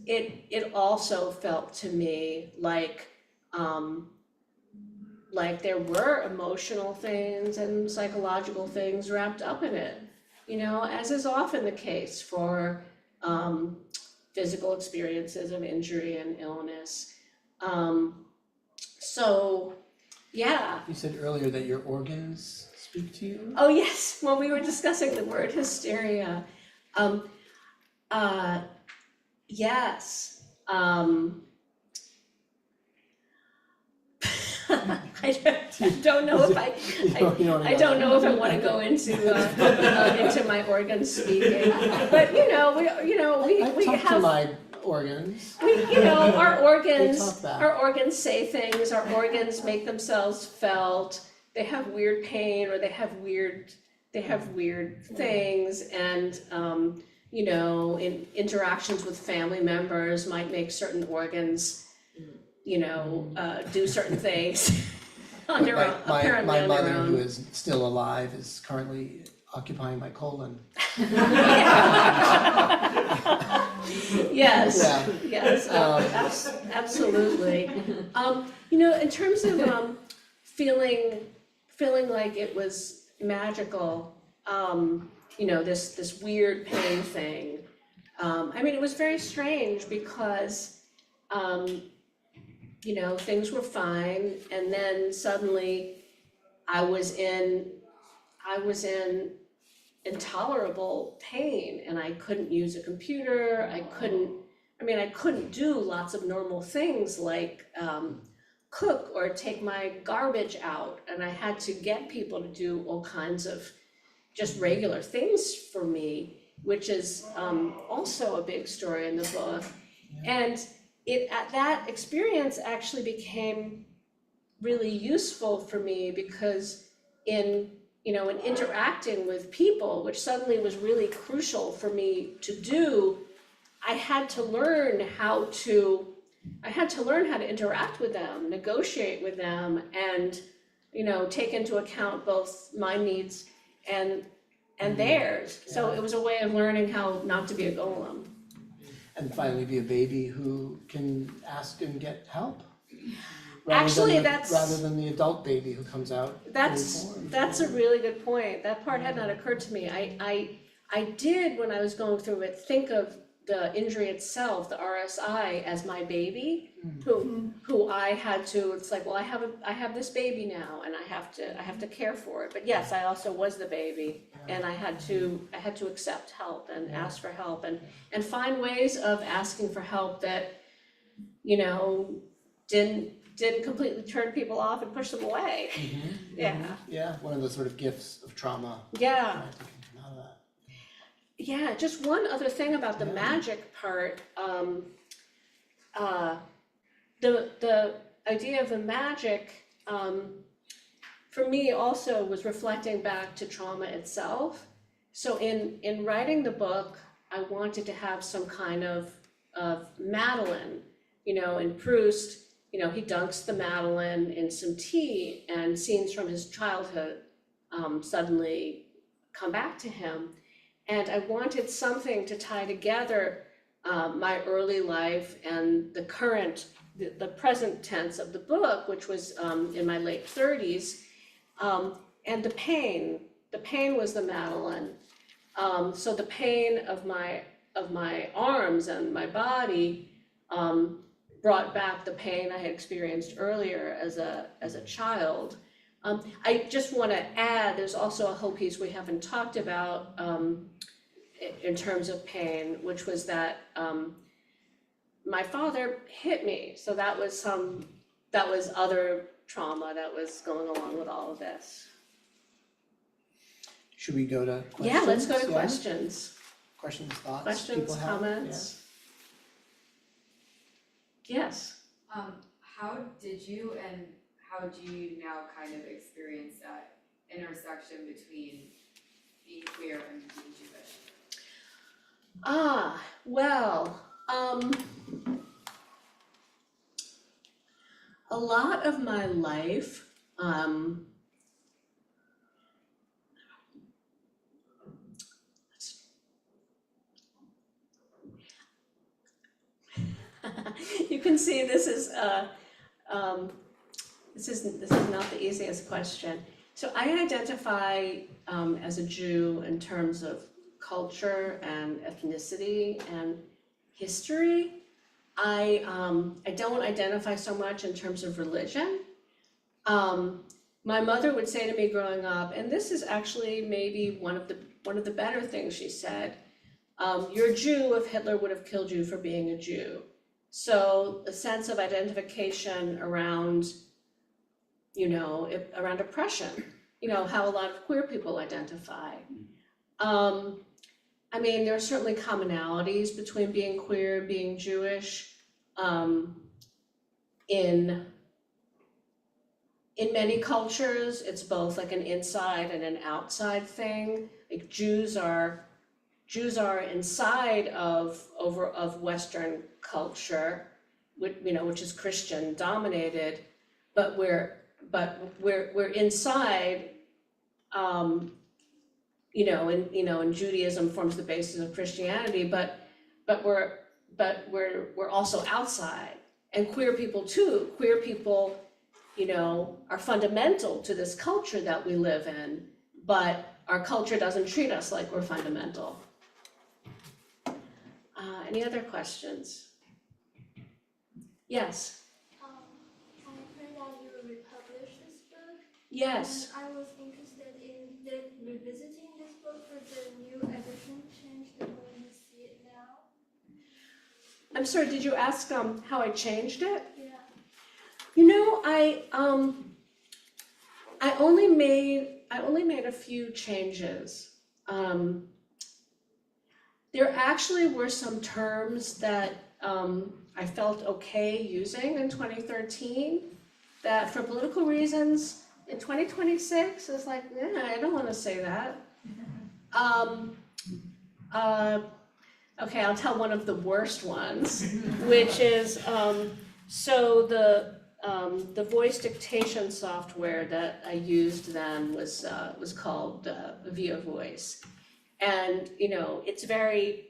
it also felt to me like there were emotional things and psychological things wrapped up in it, as is often the case for physical experiences of injury and illness. So, yeah. You said earlier that your organs speak to you? Oh, yes, when we were discussing the word hysteria. Yes. I don't know if I don't know if I want to go into my organs speaking, but we talk to have my organs. Our organs They talk back. our organs say things. Our organs make themselves felt. They have weird pain, or they have weird things, and you know, in interactions with family members might make certain organs, you know, do certain things on their own, apparently My on their mother, who own. is still alive, is currently occupying my colon. Yes, Yeah. yes, absolutely. You know, in terms of feeling like it was magical, you know, this weird pain thing. I mean, it was very strange because, you know, things were fine, and then suddenly I was in intolerable pain, and I couldn't use a computer, I couldn't do lots of normal things like cook or take my garbage out, and I had to get people to do all kinds of just regular things for me, which is also a big story in the book. And that experience actually became really useful for me because in interacting with people, which suddenly was really crucial for me to do, I had to learn how to interact with them, negotiate with them, and, you know, take into account both my needs and theirs. So it was a way of learning how not to be a golem. And finally be a baby who can ask and get help. Actually, Rather than the adult baby who comes out fully formed. That's a really good point. That part had not occurred to me. I did, when I was going through it, think of the injury itself, the RSI, as my baby, who I had to, it's like, well, I have this baby now, and I have to care for it. But yes, I also was the baby, and I had to accept help and ask for help and find ways of asking for help that, you know, didn't completely turn people off and push them away. Yeah, one of the sort of gifts of trauma. Yeah. I think can come out of that. Yeah, just one other thing about the magic part. The idea of the magic, for me also was reflecting back to trauma itself. So in writing the book, I wanted to have some kind of Madeline, you know, in Proust, you know, he dunks the Madeline in some tea, and scenes from his childhood suddenly come back to him. And I wanted something to tie together my early life and the present tense of the book, which was in my late 30s, and the pain was the Madeline. So the pain of my arms and my body brought back the pain I had experienced earlier as a child. I just want to add, there's also a whole piece we haven't talked about in terms of pain, which was that my father hit me, so that was other trauma that was going along with all of this. Should we go to questions? Yeah, let's go to questions. Questions, thoughts? Questions, people have? comments? Yes. How did you and how do you now kind of experience that intersection between being queer and being Jewish? Well, a lot of my life, you can see this is not the easiest question. So I identify as a Jew in terms of culture and ethnicity and history. I don't identify so much in terms of religion. My mother would say to me growing up, and this is actually maybe one of the better things she said, you're a Jew if Hitler would have killed you for being a Jew. So a sense of identification around, you know, around oppression, you know, how a lot of queer people identify. I mean, there are certainly commonalities between being queer and being Jewish. In many cultures, it's both like an inside and an outside thing. Like Jews are Jews are inside of Western culture, which is Christian dominated, but we're inside, and Judaism forms the basis of Christianity, but we're also outside, and queer people too. Queer people, are fundamental to this culture that we live in, but our culture doesn't treat us like we're fundamental. Any other questions? Yes. I heard that you republished this book. Yes. And I was interested in revisiting this book for the new edition changed the way you see it now. I'm sorry, did you ask how I changed it? Yeah. I only made a few changes. There actually were some terms that I felt okay using in 2013 that for political reasons in 2026 is like, I don't want to say that. Okay, I'll tell one of the worst ones, which is so the voice dictation software that I used then was called Via Voice, and it's very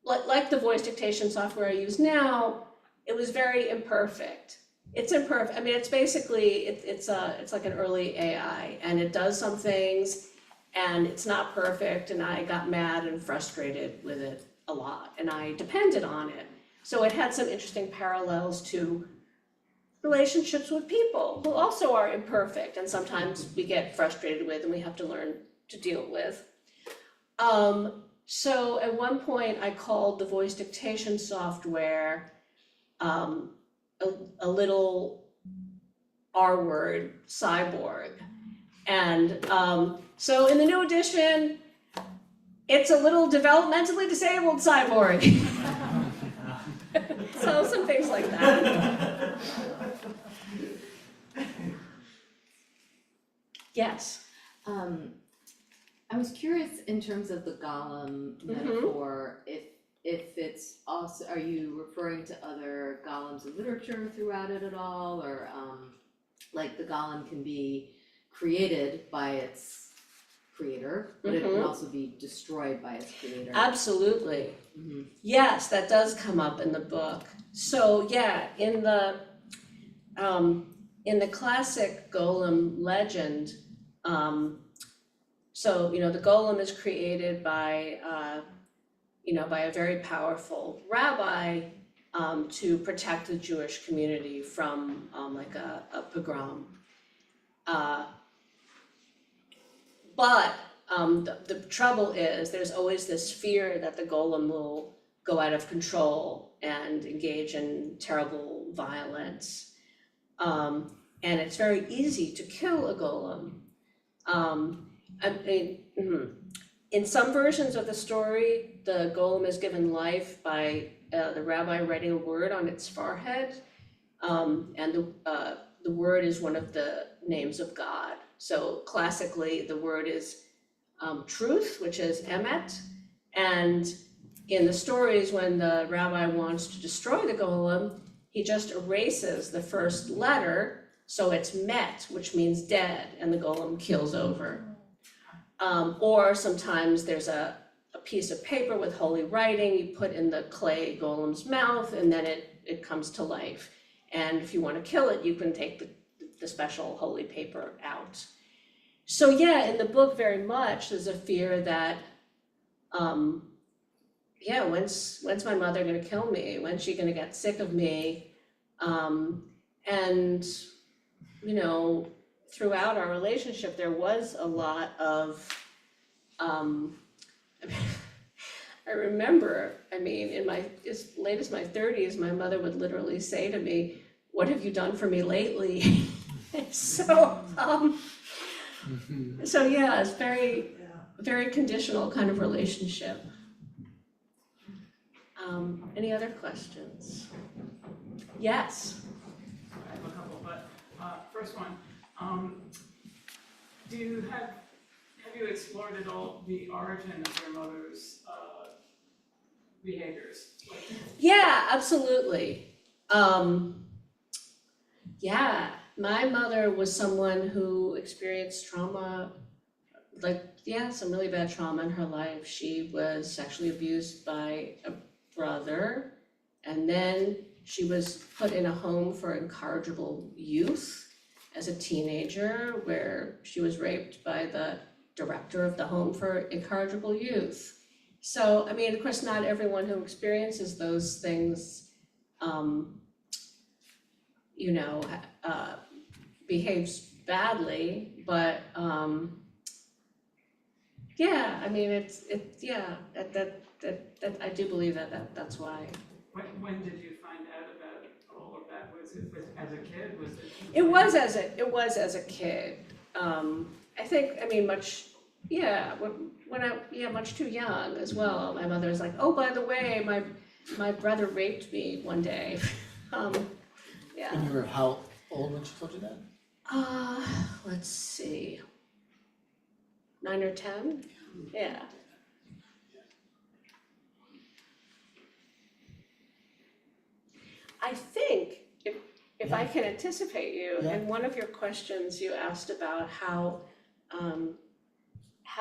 like the voice dictation software I use now. It was very imperfect. It's imperfect. I mean, it's basically it's like an early AI, and it does some things, and it's not perfect. And I got mad and frustrated with it a lot, and I depended on it. So it had some interesting parallels to relationships with people who also are imperfect, and sometimes we get frustrated with, and we have to learn to deal with. So at one point, I called the voice dictation software a little R word cyborg. And so in the new edition, it's a little developmentally disabled cyborg. So some things like that. Yes. I was curious in terms of the golem metaphor, if it's also, are you referring to other golems of literature throughout it at all, or like the golem can be created by its creator, but it can also be destroyed by its creator? Absolutely. Yes, that does come up in the book. So yeah, in the classic golem legend, so the golem is created by by a very powerful rabbi to protect the Jewish community from like a pogrom. But the trouble is there's always this fear that the golem will go out of control and engage in terrible violence. And it's very easy to kill a golem. In some versions of the story, the golem is given life by the rabbi writing a word on its forehead, and the word is one of the names of God. So classically, the word is truth, which is emet, and in the stories, when the rabbi wants to destroy the golem, he just erases the first letter, so it's met, which means dead, and the golem keels over. Or sometimes there's a piece of paper with holy writing you put in the clay golem's mouth, and then it comes to life. And if you want to kill it, you can take the special holy paper out. So yeah, in the book very much there's a fear that, when's my mother gonna kill me? When's she gonna get sick of me? And throughout our relationship, there was a lot of, I remember, in as late as my 30s, my mother would literally say to me, "What have you done for me lately?" So yeah, it's very, very conditional kind of relationship. Any other questions? Yes. I have a couple, but first one, have have you explored at all the origin of your mother's behaviors? Yeah, absolutely. Yeah, my mother was someone who experienced trauma, some really bad trauma in her life. She was sexually abused by a brother, and then she was put in a home for incorrigible youth as a teenager, where she was raped by the director of the home for incorrigible youth. So, I mean, of course, not everyone who experiences those things, behaves badly, but, yeah, I mean, that I do believe that's why. When did you find out about all of that? Was it as a kid? Was it? It was as a kid. I think, I mean, much too young as well. My mother was like, oh, by the way, my brother raped me one day. Yeah. And you were how old when she told you that? Let's see, 9 or 10? Yeah. I think, if I can anticipate you, Yeah. in one of your questions, you asked about how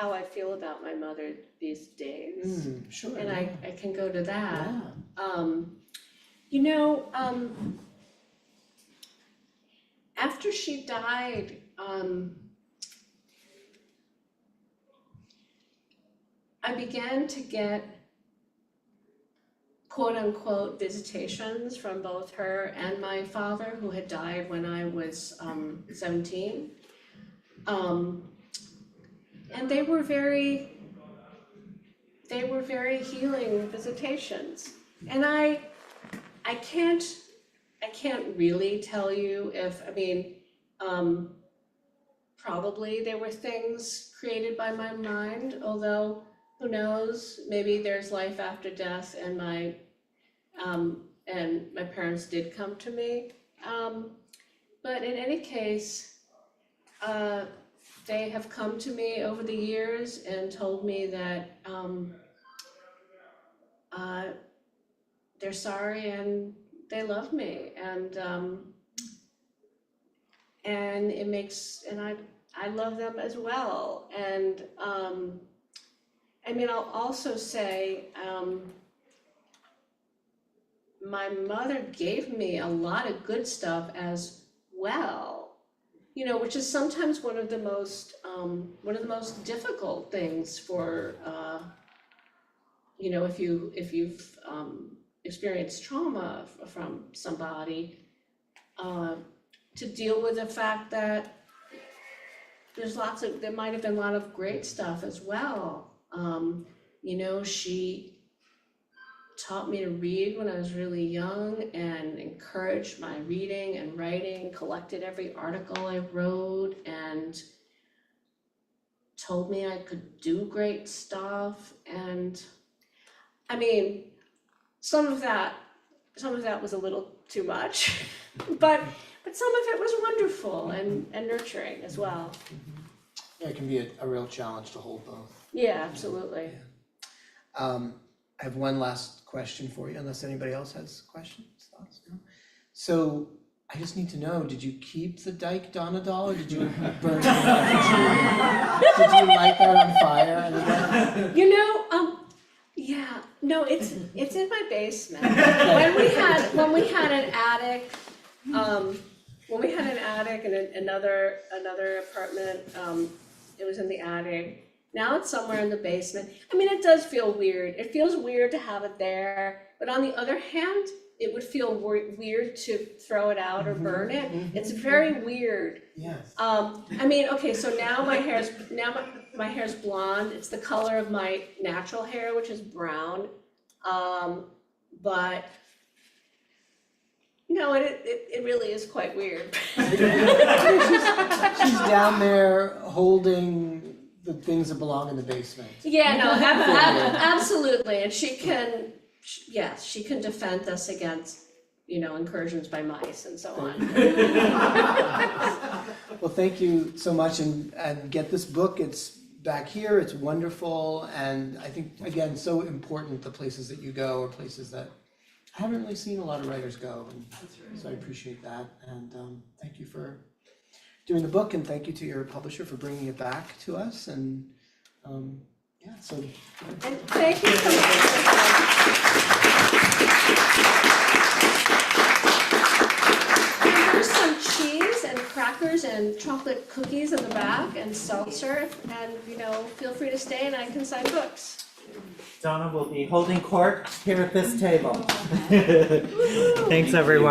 I feel about my mother these days. Sure. And yeah. I can go to that. Yeah. After she died, I began to get quote unquote visitations from both her and my father, who had died when I was 17. And they were very healing visitations. And I can't really tell you if, probably there were things created by my mind, although who knows, maybe there's life after death, and my parents did come to me. But in any case, they have come to me over the years and told me that they're sorry and they love me, and it makes, and I love them as well. And I'll also say, my mother gave me a lot of good stuff as well, which is sometimes one of the most difficult things for, if you've experienced trauma from somebody, to deal with the fact that there might have been a lot of great stuff as well. She taught me to read when I was really young and encouraged my reading and writing, collected every article I wrote, and told me I could do great stuff. And some of that was a little too much, but some of it was wonderful and nurturing as well. Yeah, it can be a real challenge to hold both. Yeah, absolutely. I have one last question for you, unless anybody else has questions, thoughts, no? So I just need to know, did you keep the Dyke Donna doll, or did you burn it in effigy? Did you light that on fire? Yeah, no, it's in my basement. When we had an attic, and another apartment, it was in the attic. Now it's somewhere in the basement. It does feel weird. It feels weird to have it there, but on the other hand, it would feel weird to throw it out or burn it. It's very weird. Yes. Okay, so now my hair's blonde. It's the color of my natural hair, which is brown. But no, it really is quite weird. She's down there holding the things that belong in the basement. Yeah, no, absolutely, and she can defend us against, incursions by mice and so on. Well, thank you so much, and get this book. It's back here, it's wonderful, and I think, again, so important, the places that you go are places that I haven't really seen a lot of writers go, and so I appreciate that, and thank you for doing the book, and thank you to your publisher for bringing it back to us, and yeah, so. And thank you so much. And there's some cheese and crackers and chocolate cookies in the back and seltzer, and feel free to stay and I can sign books. Donna will be holding court here at this table. Thanks, everyone.